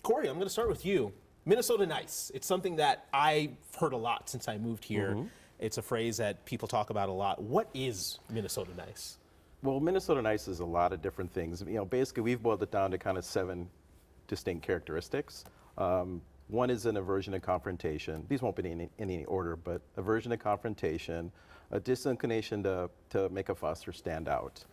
Corey, I'm going to start with you. Minnesota nice. It's something that I've heard a lot since I moved here. It's a phrase that people talk about a lot. What is Minnesota nice? Well, Minnesota nice is a lot of different things. Basically, we've boiled it down to kind of 7 distinct characteristics. One is an aversion to confrontation. These won't be in any order, but aversion to confrontation, a disinclination to make a fuss or stand out,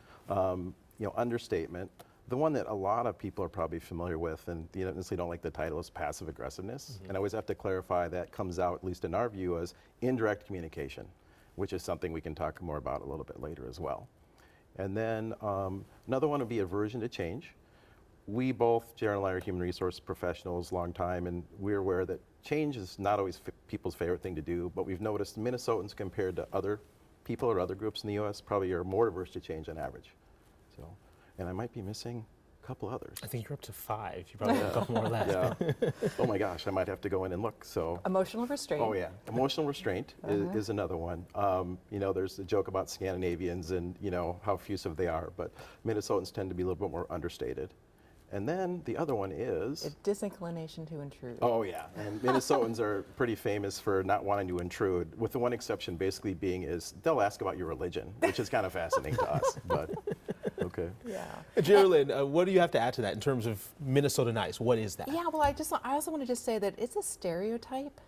understatement. The one that a lot of people are probably familiar with, and necessarily don't like the title, is passive aggressiveness. And I always have to clarify that comes out, at least in our view, as indirect communication, which is something we can talk more about a little bit later as well. And then another one would be aversion to change. We both, Jared and I, are human resource professionals, long time, and we're aware that change is not always people's favorite thing to do, but we've noticed Minnesotans compared to other people or other groups in the U.S. probably are more averse to change on average. So, and I might be missing a couple others. I think you're up to 5. You probably have a couple more left. Yeah. Oh my gosh, I might have to go in and look. So. Emotional restraint. Oh yeah, emotional restraint is another one. There's a joke about Scandinavians and how effusive they are, but Minnesotans tend to be a little bit more understated. And then the other one is a disinclination to intrude. Oh yeah, and Minnesotans are pretty famous for not wanting to intrude, with the one exception basically being is they'll ask about your religion, which is kind of fascinating to us. But okay. Yeah. Geraldine, what do you have to add to that in terms of Minnesota nice? What is that? Yeah. Well, I also want to just say that it's a stereotype.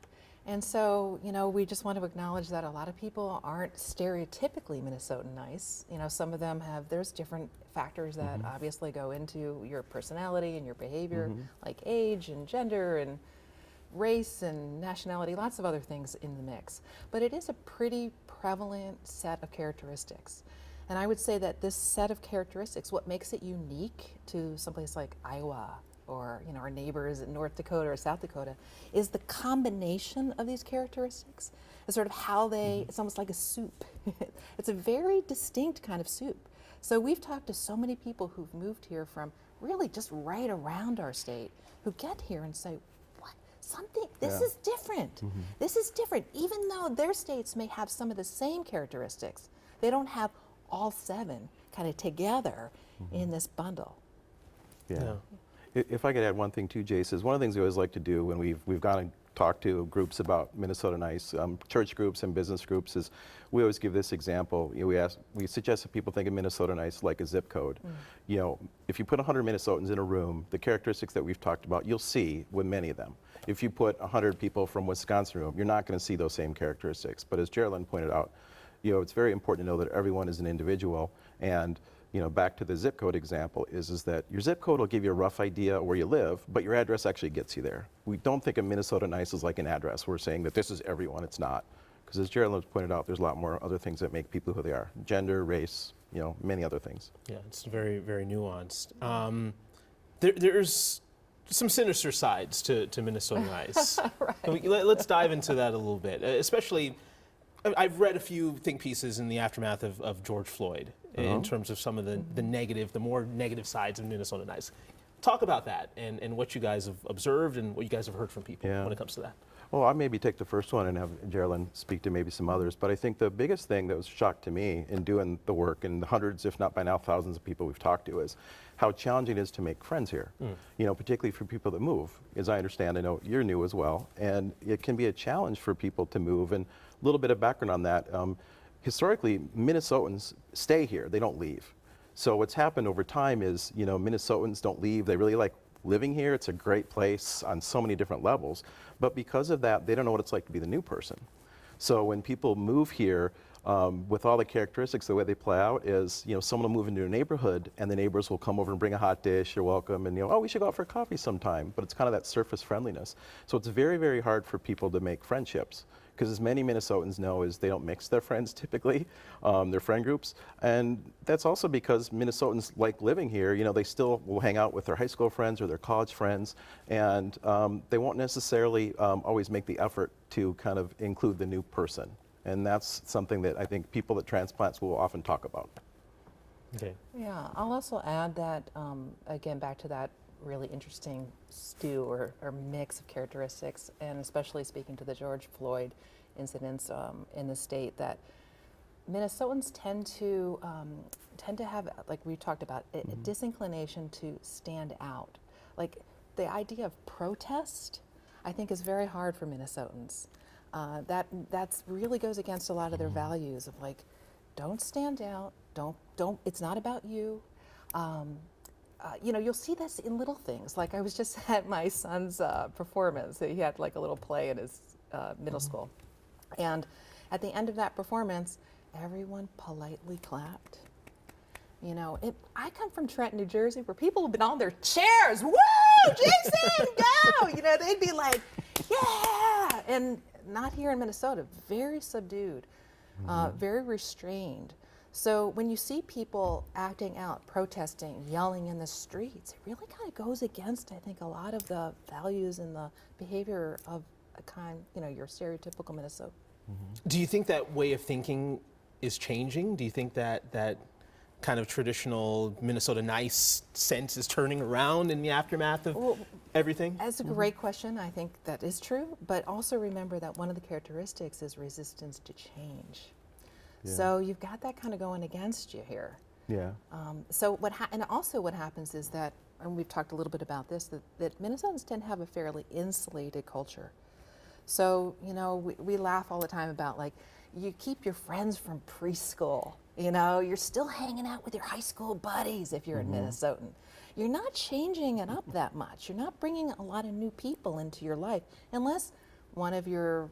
And so, we just want to acknowledge that a lot of people aren't stereotypically Minnesotan nice. Some of them there's different factors that obviously go into your personality and your behavior, like age and gender and race and nationality, lots of other things in the mix. But it is a pretty prevalent set of characteristics. And I would say that this set of characteristics, what makes it unique to someplace like Iowa, or our neighbors in North Dakota or South Dakota, is the combination of these characteristics. It's sort of how it's almost like a soup. It's a very distinct kind of soup. So we've talked to so many people who've moved here from really just right around our state, who get here and say, what, this is different. This is different. Even though their states may have some of the same characteristics, they don't have all 7 kind of together in this bundle. Yeah. If I could add one thing too, Jace, is one of the things we always like to do when we've gone and talked to groups about Minnesota nice, church groups and business groups, is we always give this example. We suggest that people think of Minnesota nice like a zip code. If you put 100 Minnesotans in a room, the characteristics that we've talked about, you'll see with many of them. If you put 100 people from Wisconsin in a room, you're not going to see those same characteristics. But as Geraldine pointed out, it's very important to know that everyone is an individual. And back to the zip code example is that your zip code will give you a rough idea where you live, but your address actually gets you there. We don't think of Minnesota nice as like an address. We're saying that this is everyone. It's not. Because as Geraldine pointed out, there's a lot more other things that make people who they are. Gender, race, many other things. Yeah, it's very, very nuanced. There's some sinister sides to Minnesota nice. Right. Let's dive into that a little bit, especially I've read a few think pieces in the aftermath of George Floyd in terms of some of the more negative sides of Minnesota nice. Talk about that and what you guys have observed and what you guys have heard from people when it comes to that. Well, I'll maybe take the first one and have Geraldine speak to maybe some others. But I think the biggest thing that was a shock to me in doing the work, and the hundreds, if not by now thousands of people we've talked to, is how challenging it is to make friends here. Particularly for people that move. As I understand, I know you're new as well, and it can be a challenge for people to move. And a little bit of background on that. Historically, Minnesotans stay here, they don't leave. So what's happened over time is, Minnesotans don't leave, they really like living here. It's a great place on so many different levels. But because of that, they don't know what it's like to be the new person. So when people move here, with all the characteristics, the way they play out is, someone will move into a neighborhood and the neighbors will come over and bring a hot dish, you're welcome, and oh, we should go out for coffee sometime. But it's kind of that surface friendliness. So it's very, very hard for people to make friendships. Because as many Minnesotans know, is they don't mix their friends typically, their friend groups. And that's also because Minnesotans like living here. They still will hang out with their high school friends or their college friends, and they won't necessarily always make the effort to kind of include the new person. And that's something that I think people at transplants will often talk about. Okay. Yeah, I'll also add that, again, back to that really interesting stew or mix of characteristics, and especially speaking to the George Floyd incidents in the state, that Minnesotans tend to have, like we talked about, a disinclination to stand out. Like the idea of protest, I think, is very hard for Minnesotans. That's really goes against a lot of their values of like, don't stand out, don't. It's not about you. You know, you'll see this in little things. Like I was just at my son's performance. He had like a little play in his middle school, and at the end of that performance, everyone politely clapped. You know, I come from Trenton, New Jersey, where people have been on their chairs. Woo, Jason, go! You know, they'd be like, yeah, and not here in Minnesota. Very subdued, very restrained. So when you see people acting out, protesting, yelling in the streets, it really kind of goes against, I think, a lot of the values and the behavior of a kind, you know, your stereotypical Minnesota. Do you think that way of thinking is changing? Do you think that that kind of traditional Minnesota nice sense is turning around in the aftermath of everything? That's a great question. I think that is true. But also remember that one of the characteristics is resistance to change. Yeah. So you've got that kind of going against you here. Yeah. So and also what happens is that, and we've talked a little bit about this, that Minnesotans tend to have a fairly insulated culture. So, you know, we laugh all the time about like, you keep your friends from preschool, you know, you're still hanging out with your high school buddies if you're a Minnesotan. You're not changing it up that much. You're not bringing a lot of new people into your life unless one of your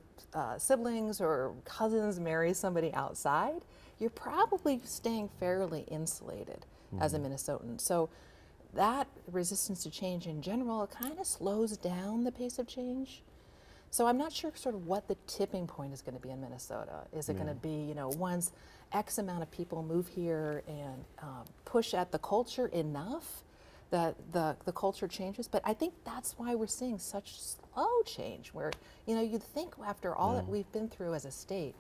siblings or cousins marries somebody outside. You're probably staying fairly insulated as a Minnesotan. So that resistance to change in general kind of slows down the pace of change. So I'm not sure sort of what the tipping point is going to be in Minnesota. Is it going to be, you know, once X amount of people move here and push at the culture enough that the culture changes? But I think that's why we're seeing such slow change where, you know, you'd think after all that we've been through as a state,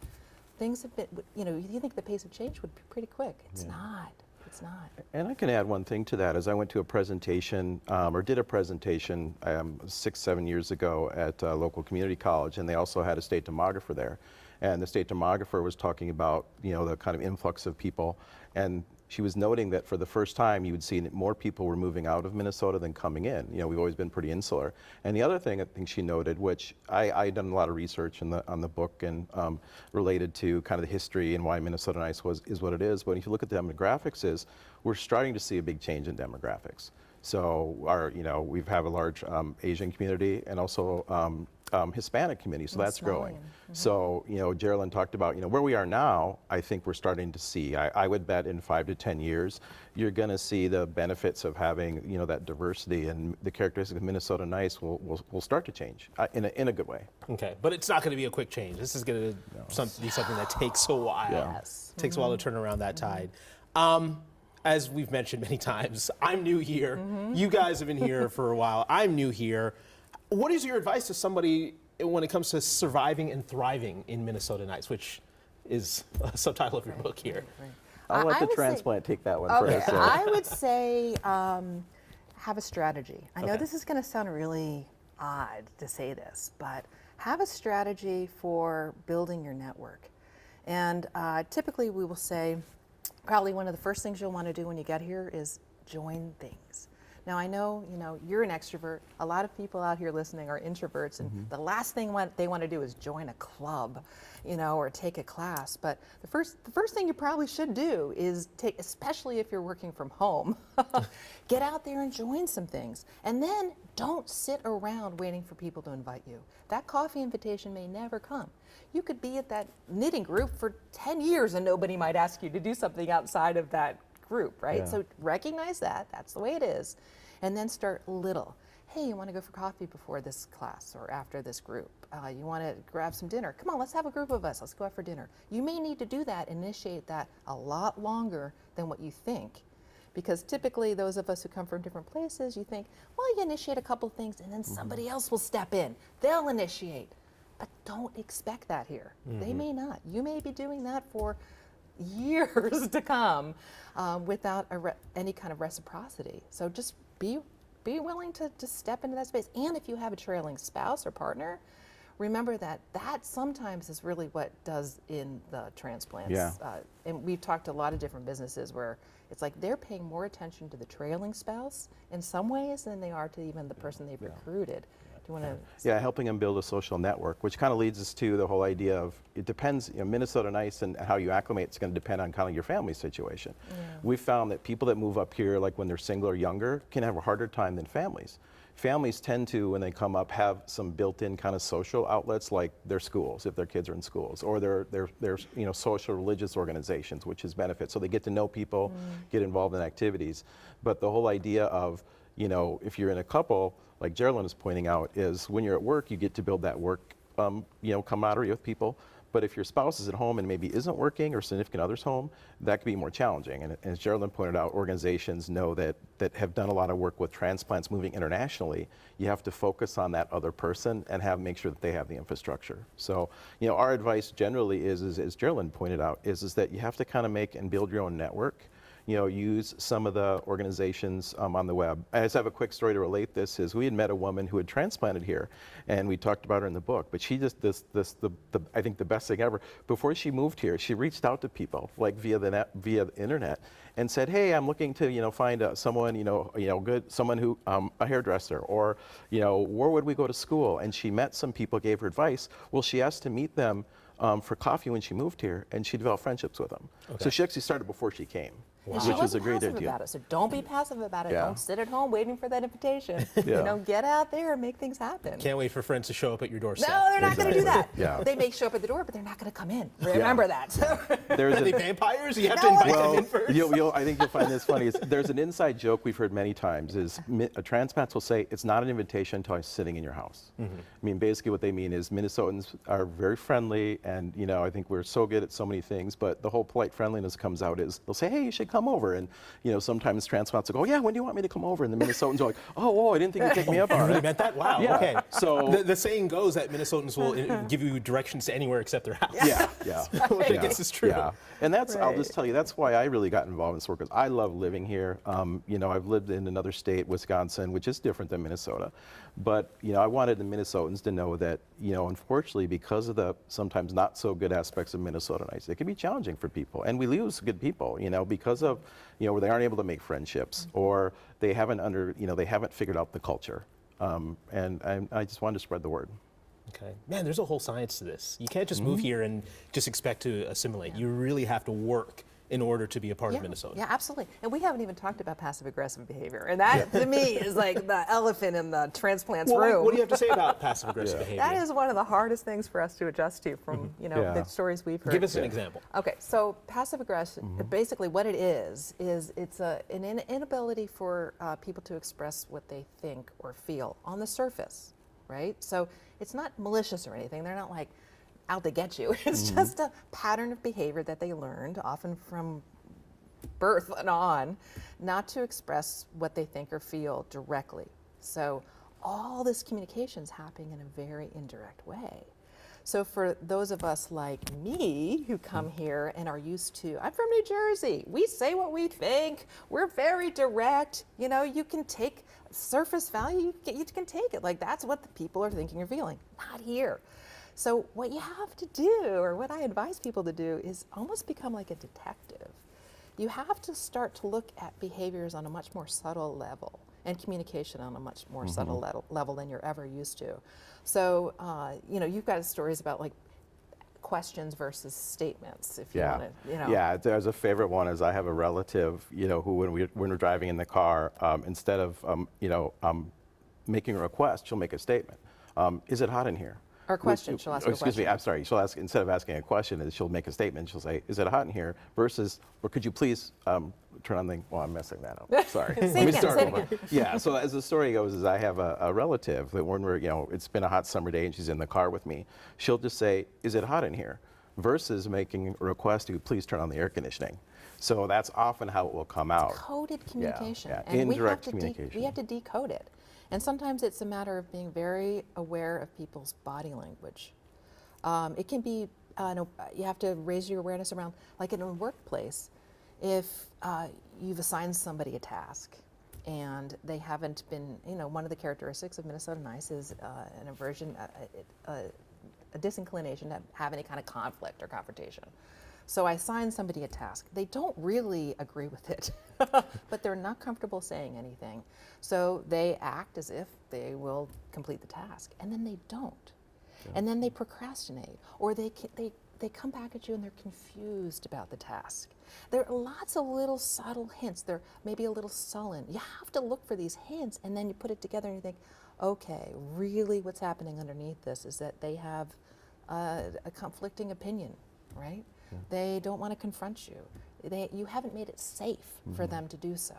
things have been, you know, you think the pace of change would be pretty quick. It's not. It's not. And I can add one thing to that. As I went to a presentation, or did a presentation 6-7 years ago at a local community college, and they also had a state demographer there. And the state demographer was talking about, you know, the kind of influx of people. And she was noting that for the first time, you would see that more people were moving out of Minnesota than coming in. You know, we've always been pretty insular. And the other thing I think she noted, which I done a lot of research on the book and related to kind of the history and why Minnesota Nice is what it is. But if you look at the demographics, we're starting to see a big change in demographics. So you know, we have a large Asian community and also Hispanic community, so that's growing. So, you know, Geraldine talked about, you know, where we are now, I think we're starting to see, I would bet in 5 to 10 years, you're going to see the benefits of having, you know, that diversity, and the characteristics of Minnesota Nice will start to change in a good way. Okay, but it's not going to be a quick change. This is going to be something that takes a while. Yes. Takes a while to turn around that tide. As we've mentioned many times, I'm new here. You guys have been here for a while. I'm new here. What is your advice to somebody when it comes to surviving and thriving in Minnesota Nice, which is a subtitle of your book here? I'll let I the would say- transplant take that one Okay, first. I would say have a strategy. I know Okay. this is going to sound really odd to say this, but have a strategy for building your network. And typically we will say, probably one of the first things you'll want to do when you get here is join things. Now I know, you know, you're an extrovert. A lot of people out here listening are introverts, and the last thing they want to do is join a club, you know, or take a class. But the first thing you probably should do is take, especially if you're working from home, get out there and join some things. And then don't sit around waiting for people to invite you. That coffee invitation may never come. You could be at that knitting group for 10 years and nobody might ask you to do something outside of that group, right? Yeah. So recognize that, that's the way it is. And then start little. Hey, you want to go for coffee before this class or after this group? You want to grab some dinner? Come on, let's have a group of us. Let's go out for dinner. You may need to do that, initiate that a lot longer than what you think. Because typically those of us who come from different places, you think, well, you initiate a couple things and then somebody else will step in. They'll initiate. But don't expect that here. They may not. You may be doing that for years to come without any kind of reciprocity. So just be willing to step into that space. And if you have a trailing spouse or partner, remember that sometimes is really what does in the transplants. Yeah. And we've talked to a lot of different businesses where it's like they're paying more attention to the trailing spouse in some ways than they are to even the person they've recruited. Do you want to? Yeah, helping them build a social network, which kind of leads us to the whole idea of it depends, Minnesota Nice and how you acclimate is going to depend on kind of your family situation. Yeah. We've found that people that move up here, like when they're single or younger, can have a harder time than families. Families tend to, when they come up, have some built-in kind of social outlets like their schools, if their kids are in schools, or their social religious organizations, which is benefit. So they get to know people, get involved in activities. But the whole idea of, if you're in a couple, like Geraldine is pointing out, is when you're at work, you get to build that work, camaraderie with people. But if your spouse is at home and maybe isn't working or significant other's home, that could be more challenging. And as Geraldine pointed out, organizations know that have done a lot of work with transplants moving internationally. You have to focus on that other person and make sure that they have the infrastructure. So, our advice generally is as Geraldine pointed out, is that you have to kind of make and build your own network. Use some of the organizations on the web. I just have a quick story to relate this. Is we had met a woman who had transplanted here, and we talked about her in the book. But she just I think the best thing ever. Before she moved here, she reached out to people like via the internet, and said, "Hey, I'm looking to find someone good, someone who a hairdresser, or where would we go to school?" And she met some people, gave her advice. Well, she asked to meet them for coffee when she moved here, and she developed friendships with them. Okay. So she actually started before she came. And she Which was a wasn't great passive idea. about it, so don't be passive about it. Yeah. Don't sit at home waiting for that invitation. Yeah. Get out there and make things happen. Can't wait for friends to show up at your doorstep. No, they're not going to do that. Exactly. Yeah. They may show up at the door, but they're not going to come in. Remember that. So. There's Are they a, vampires? You have to No. invite them well, in first. I think you'll find this funny. There's an inside joke we've heard many times. Transplants will say it's not an invitation until I'm sitting in your house. I mean, basically what they mean is Minnesotans are very friendly, and I think we're so good at so many things. But the whole polite friendliness comes out is they'll say, "Hey, you should come over," and sometimes transplants will go, "Yeah, when do you want me to come over?" And the Minnesotans are like, "Oh, I didn't think you'd take me up You on really it." meant that? Wow. Yeah. Okay. So The saying goes that Minnesotans will give you directions to anywhere except their house. yeah. I guess it's true. Yeah, and that's I'll just Right. tell you that's why I really got involved in this work, because I love living here. I've lived in another state, Wisconsin, which is different than Minnesota, but I wanted the Minnesotans to know that unfortunately, because of the sometimes not so good aspects of Minnesota Nice, it can be challenging for people, and we lose good people, because of where they aren't able to make friendships, or they haven't they haven't figured out the culture, and I just wanted to spread the word. Okay. Man, there's a whole science to this. You can't just move here and just expect to assimilate. You really have to work in order to be a part of Minnesota. Yeah, absolutely. And we haven't even talked about passive-aggressive behavior. And that, to me, is like the elephant in the transplants Well, room. what do you have to say about passive aggressive behavior? That is one of the hardest things for us to adjust to from, Yeah. the stories we've heard. Give us an example. Okay, so passive aggressive, basically what it is it's an inability for people to express what they think or feel on the surface, right? So it's not malicious or anything. They're not like out to get you. It's just a pattern of behavior that they learned, often from birth and on, not to express what they think or feel directly. So all this communication is happening in a very indirect way. So for those of us like me who come here and are used to, I'm from New Jersey, we say what we think, we're very direct, you can take surface value, you can take it, like that's what the people are thinking or feeling, not here. So what you have to do, or what I advise people to do, is almost become like a detective. You have to start to look at behaviors on a much more subtle level, and communication on a much more subtle level than you're ever used to. So, you've got stories about like questions versus statements, if you want to, Yeah, there's a favorite one is I have a relative, who when we're driving in the car, instead of, making a request, she'll make a statement. Is it hot in here? Or a question, she'll ask a Excuse me, question. I'm sorry. She'll ask, instead of asking a question, she'll make a statement. She'll say, "Is it hot in here?" Versus, "Or could you please turn on the?" Well, I'm messing that up. Sorry. Say Let me it start again, over. Yeah. So as the story goes, is I have a relative that when we're, it's been a hot summer day and she's in the car with me, she'll just say, "Is it hot in here?" Versus making a request to please turn on the air conditioning. So that's often how it will come out. Coded communication. yeah. And Indirect we communication. have to decode it. And sometimes it's a matter of being very aware of people's body language. It can be, you have to raise your awareness around, like in a workplace, if you've assigned somebody a task and they haven't been, one of the characteristics of Minnesota Nice is an aversion, a disinclination to have any kind of conflict or confrontation. So I assign somebody a task. They don't really agree with it, but they're not comfortable saying anything. So they act as if they will complete the task, and then they don't. Yeah. And then they procrastinate, or they come back at you and they're confused about the task. There are lots of little subtle hints. They're maybe a little sullen. You have to look for these hints, and then you put it together and you think, okay, really what's happening underneath this is that they have a conflicting opinion, right? Yeah. They don't want to confront you. You haven't made it safe for them to do so.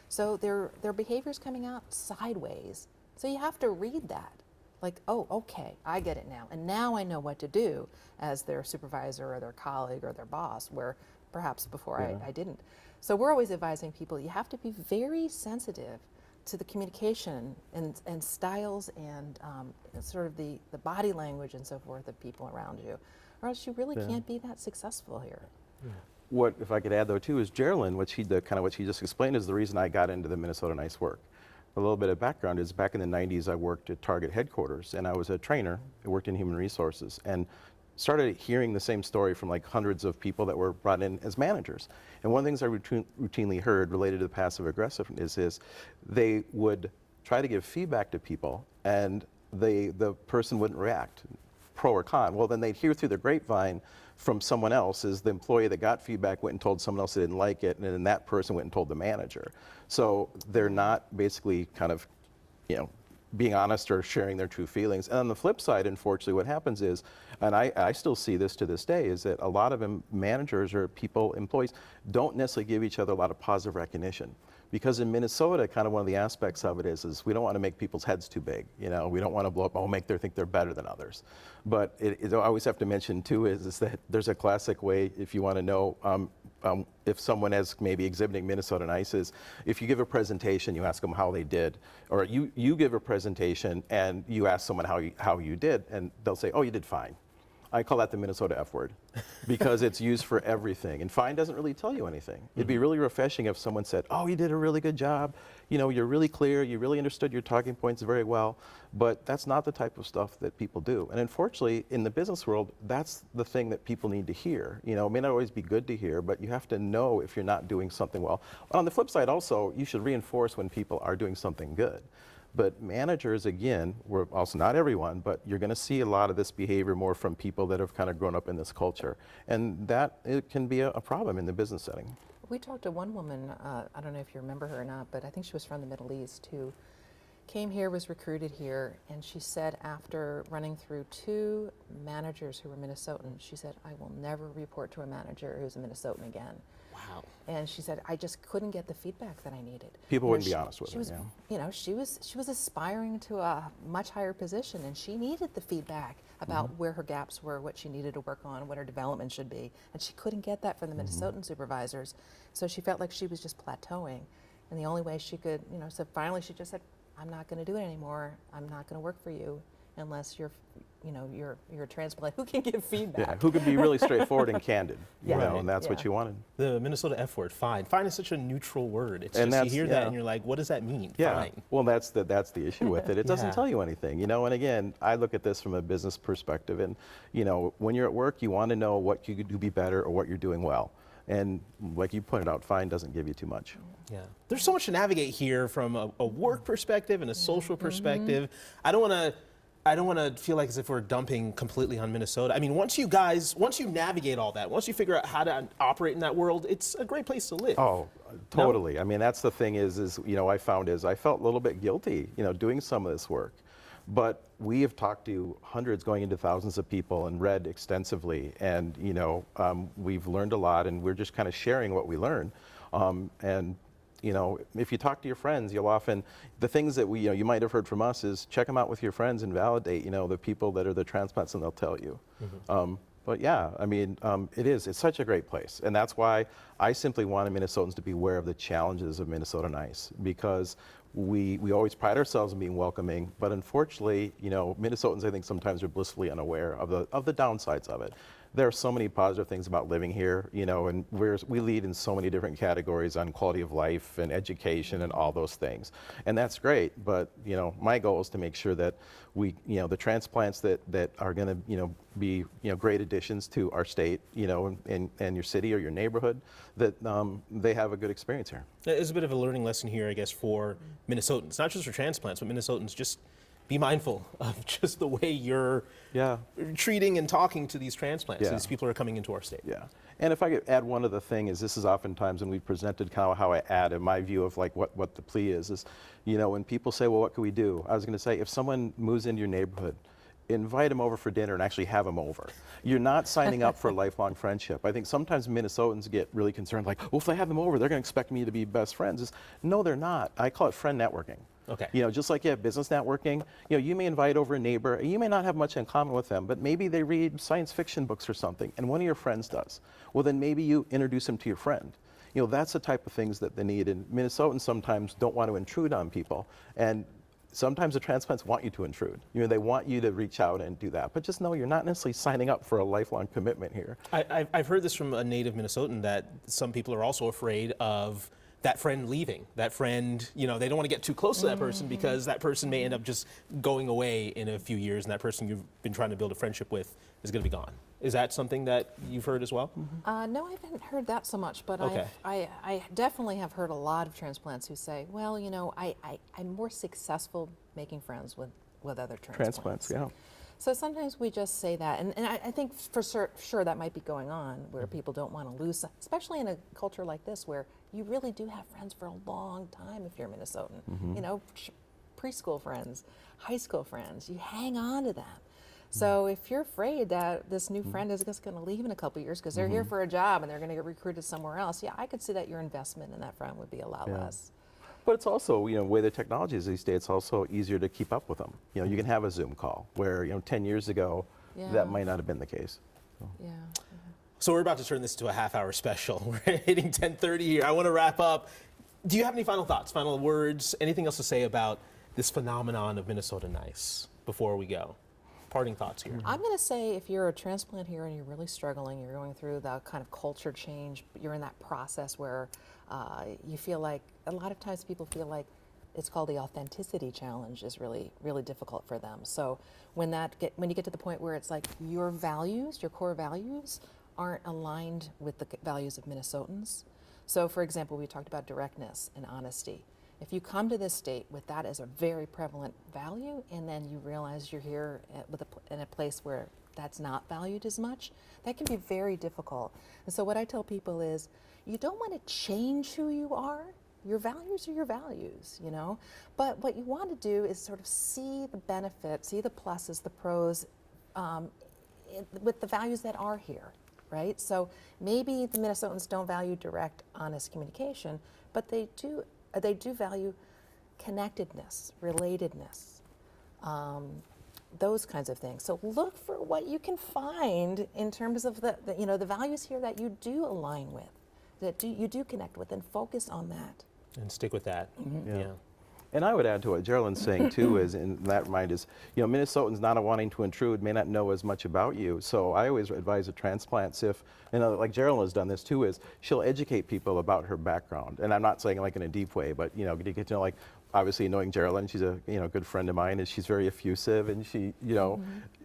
So their behavior's coming out sideways. So you have to read that. Like, oh, okay, I get it now. And now I know what to do as their supervisor or their colleague or their boss, where perhaps before I didn't. So we're always advising people, you have to be very sensitive to the communication and styles and sort of the body language and so forth of people around you, or else you really can't be that successful here. Yeah. What, if I could add though too, is Geraldine, what she just explained is the reason I got into the Minnesota Nice work. A little bit of background is back in the 90s I worked at Target headquarters, and I was a trainer. I worked in human resources and started hearing the same story from like hundreds of people that were brought in as managers. And one of the things I routinely heard related to the passive aggressiveness is they would try to give feedback to people and the person wouldn't react, pro or con. Well, then they'd hear through the grapevine from someone else, is the employee that got feedback went and told someone else they didn't like it, and then that person went and told the manager. So they're not basically kind of, being honest or sharing their true feelings. And on the flip side, unfortunately, what happens is, and I still see this to this day, is that a lot of managers or employees don't necessarily give each other a lot of positive recognition. Because in Minnesota, kind of one of the aspects of it is we don't want to make people's heads too big. We don't want to blow up, make them think they're better than others. But I always have to mention too is that there's a classic way, if you want to know if someone is maybe exhibiting Minnesota Nice, is if you give a presentation, you ask them how they did, or you give a presentation and you ask someone how you did, and they'll say, oh, you did fine. I call that the Minnesota F word because it's used for everything. And fine doesn't really tell you anything. It'd be really refreshing if someone said, oh, you did a really good job. You're really clear. You really understood your talking points very well. But that's not the type of stuff that people do. And unfortunately, in the business world, that's the thing that people need to hear. It may not always be good to hear, but you have to know if you're not doing something well. On the flip side also, you should reinforce when people are doing something good. But managers, again, we're also not everyone, but you're going to see a lot of this behavior more from people that have kind of grown up in this culture. And that it can be a problem in the business setting. We talked to one woman, I don't know if you remember her or not, but I think she was from the Middle East, who came here, was recruited here, and she said after running through 2 managers who were Minnesotans, she said, I will never report to a manager who's a Minnesotan again. Wow. And she said, I just couldn't get the feedback that I needed. People wouldn't be honest with her. She was aspiring to a much higher position, and she needed the feedback about where her gaps were, what she needed to work on, what her development should be. And she couldn't get that from the Minnesotan supervisors. So she felt like she was just plateauing. And the only way she could, so finally she just said, I'm not going to do it anymore. I'm not going to work for you unless you're a transplant who can give feedback. Yeah, who can be really straightforward and candid, and that's what you wanted. The Minnesota F word, fine. Fine is such a neutral word. It's and just, you hear that and you're like, what does that mean? Yeah. Fine. Well, that's the issue with it. It doesn't tell you anything, And again, I look at this from a business perspective, and when you're at work, you want to know what you could do be better or what you're doing well. And like you pointed out, fine doesn't give you too much. Yeah, there's so much to navigate here from a work perspective and a social perspective. I don't want to feel like as if we're dumping completely on Minnesota. I mean, once you navigate all that, once you figure out how to operate in that world, it's a great place to live. Oh, totally. No? I mean, that's the thing I felt a little bit guilty, doing some of this work. But we have talked to hundreds, going into thousands of people, and read extensively, and we've learned a lot, and we're just kind of sharing what we learn. If you talk to your friends, you'll often, the things that you might have heard from us is check them out with your friends and validate, the people that are the transplants, and they'll tell you. But yeah, I mean, it's such a great place. And that's why I simply wanted Minnesotans to be aware of the challenges of Minnesota Nice, because we always pride ourselves in being welcoming, but unfortunately, Minnesotans, I think, sometimes are blissfully unaware of the downsides of it. there are so many positive things about living here, you know, and we lead in so many different categories on quality of life and education and all those things. And that's great, but, you know, my goal is to make sure that we, you know, the transplants that are going to, you know, be, you know, great additions to our state, you know, and your city or your neighborhood, that they have a good experience here. It's a bit of a learning lesson here, I guess, for Minnesotans, not just for transplants, but Minnesotans. Just be mindful of just the way you're treating and talking to these transplants. Yeah. These people are coming into our state. Yeah, and if I could add one other thing, is this is oftentimes when we presented kind of how I add in my view of like what the plea is, you know, when people say, well, what can we do? I was going to say, if someone moves into your neighborhood, invite them over for dinner and actually have them over. You're not signing up for a lifelong friendship. I think sometimes Minnesotans get really concerned, like, well, if I have them over, they're going to expect me to be best friends. No, they're not. I call it friend networking. Okay. You know, just like you have business networking, you know, you may invite over a neighbor, you may not have much in common with them, but maybe they read science fiction books or something, and one of your friends does. Well, then maybe you introduce them to your friend. You know, that's the type of things that they need, and Minnesotans sometimes don't want to intrude on people, and sometimes the transplants want you to intrude. You know, they want you to reach out and do that, but just know you're not necessarily signing up for a lifelong commitment here. I've heard this from a native Minnesotan that some people are also afraid of that friend leaving. That friend, you know, they don't want to get too close to that person because that person may end up just going away in a few years, and that person you've been trying to build a friendship with is going to be gone. Is that something that you've heard as well? No, I haven't heard that so much, but Okay. I definitely have heard a lot of transplants who say, well, you know, I'm more successful making friends with other transplants. Yeah. So sometimes we just say that, and I think for sure that might be going on, where people don't want to lose, especially in a culture like this where you really do have friends for a long time if you're Minnesotan. You know, preschool friends, high school friends, you hang on to them. So if you're afraid that this new friend is just going to leave in a couple of years because they're here for a job and they're going to get recruited somewhere else, yeah, I could see that your investment in that friend would be a lot less. But it's also, you know, the way the technology is these days, it's also easier to keep up with them. You know, you can have a Zoom call where, you know, 10 years ago, Yeah. that might not have been the case. Yeah. So we're about to turn this into a half-hour special. We're hitting 10:30 here. I want to wrap up. Do you have any final thoughts, final words, anything else to say about this phenomenon of Minnesota Nice before we go? Parting thoughts here. I'm going to say if you're a transplant here and you're really struggling, you're going through the kind of culture change, you're in that process where you feel like, a lot of times people feel like it's called the authenticity challenge is really, really difficult for them. So when you get to the point where it's like your values, your core values, aren't aligned with the values of Minnesotans. So for example, we talked about directness and honesty. If you come to this state with that as a very prevalent value, and then you realize you're here in a place where that's not valued as much, that can be very difficult. And so what I tell people is, you don't want to change who you are. Your values are your values, you know? But what you want to do is sort of see the benefits, see the pluses, the pros, with the values that are here, right? So maybe the Minnesotans don't value direct, honest communication, but they do value connectedness, relatedness, those kinds of things. So look for what you can find in terms of the values here that you do align with, that you do connect with, and focus on that. And stick with that. Yeah. And I would add to what Geraldine's saying too, is in that mind is, you know, Minnesotans not wanting to intrude may not know as much about you. So I always advise the transplants, if, you know, like Geraldine has done this too, is she'll educate people about her background. And I'm not saying like in a deep way, but, you know, you get to know, like, obviously knowing Geraldine, she's a, you know, good friend of mine, and she's very effusive, and she, you know,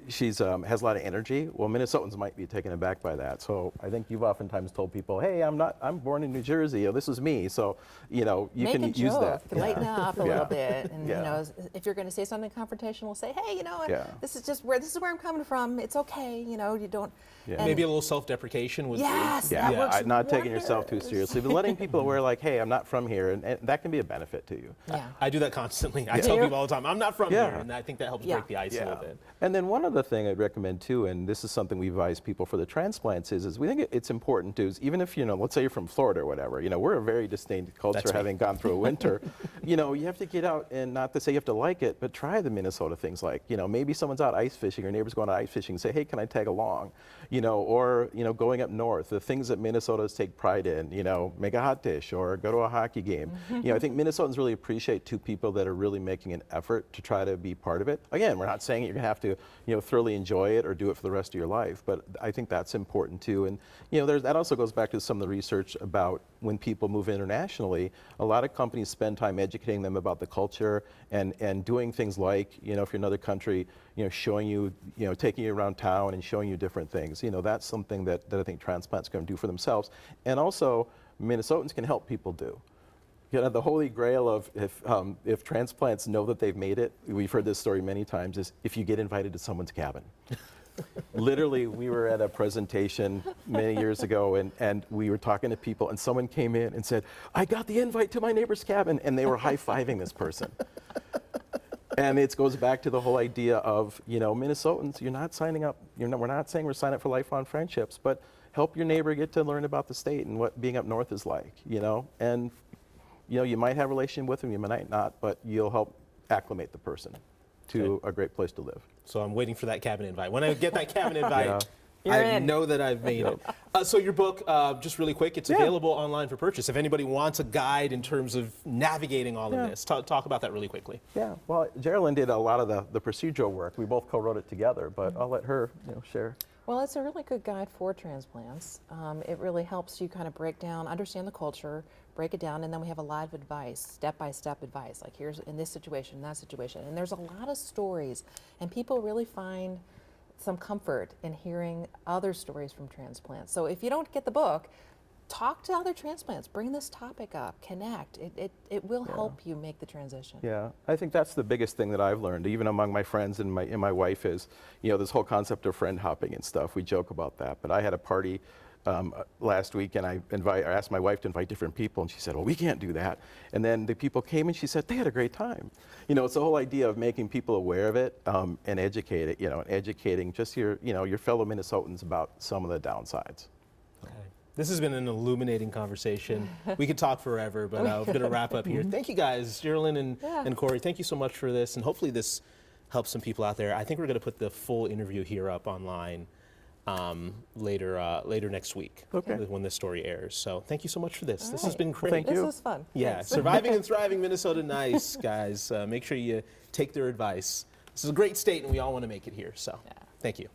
she's has a lot of energy. Well, Minnesotans might be taken aback by that. So I think you've oftentimes told people, hey, I'm born in New Jersey, or this is me. So, you know, you Make can a use joke, that. lighten up a little bit, and Yeah. you know, if you're going to say something confrontational, say, hey, you know, Yeah. this is where I'm coming from. It's okay, you know, you don't. Yeah. and- Maybe a little self-deprecation would Yes, be. that Yeah, works not taking yourself too wonders. seriously, but letting people aware, like, hey, I'm not from here, and that can be a benefit to you. Yeah. I do that constantly. I tell Yeah. people all the time, I'm not from Yeah. here, and I think that helps Yeah. break the ice a little bit. And then one other thing I'd recommend too, and this is something we advise people for the transplants, is we think it's important to, even if, you know, let's say you're from Florida or whatever, you know, we're a very distinct culture, That's me. having gone through a winter. You know, you have to get out, and not to say you have to like it, but try the Minnesota things, like, you know, maybe someone's out ice fishing, your neighbor's going out ice fishing, say, hey, can I tag along? You know, or, you know, going up north, the things that Minnesotans take pride in, you know, make a hot dish or go to a hockey game. You know, I think Minnesotans really appreciate two people that are really making an effort to try to be part of it. Again, we're not saying you're going to have to, you know, thoroughly enjoy it or do it for the rest of your life. But I think that's important too. And that also goes back to some of the research about when people move internationally. A lot of companies spend time educating them about the culture and doing things like, if you're in another country, showing you, taking you around town and showing you different things. That's something that I think transplants can do for themselves. And also, Minnesotans can help people do. The holy grail of if transplants know that they've made it, we've heard this story many times, is if you get invited to someone's cabin. Literally, we were at a presentation many years ago, and we were talking to people, and someone came in and said, "I got the invite to my neighbor's cabin," and they were high-fiving this person. And it goes back to the whole idea of, Minnesotans, you're not signing up, we're not saying we're signing up for lifelong friendships, but help your neighbor get to learn about the state and what being up north is like, and you might have a relationship with them, you might not, but you'll help acclimate the person to a great place to live. So I'm waiting for that cabin invite. When I get that cabin invite, You're I in. know that I've made it. So your book, just really quick, it's available online for purchase. If anybody wants a guide in terms of navigating all of this, talk about that really quickly. Yeah, well, Geraldine did a lot of the procedural work. We both co-wrote it together, but I'll let her share. Well, it's a really good guide for transplants. It really helps you kind of break down, understand the culture, break it down, and then we have a lot of advice, step-by-step advice, like here's in this situation, that situation. And there's a lot of stories, and people really find some comfort in hearing other stories from transplants. So if you don't get the book, talk to other transplants, bring this topic up, connect. It will help you make the transition. Yeah, I think that's the biggest thing that I've learned, even among my friends and my wife, is this whole concept of friend hopping and stuff. We joke about that, but I had a party last week, and I asked my wife to invite different people, and she said, "Well, we can't do that." And then the people came, and she said they had a great time. It's the whole idea of making people aware of it and educate it, and educating just your fellow Minnesotans about some of the downsides. Okay. This has been an illuminating conversation. We could talk forever, but I'm going to wrap up here. Thank you guys, Geraldine and Corey. Thank you so much for this, and hopefully this helps some people out there. I think we're going to put the full interview here up online later next week when this story airs. So thank you so much for this. This has been great. Thank you. This was fun. Yeah, Thanks. surviving and thriving Minnesota nice, guys. Make sure you take their advice. This is a great state, and we all want to make it here. So thank you.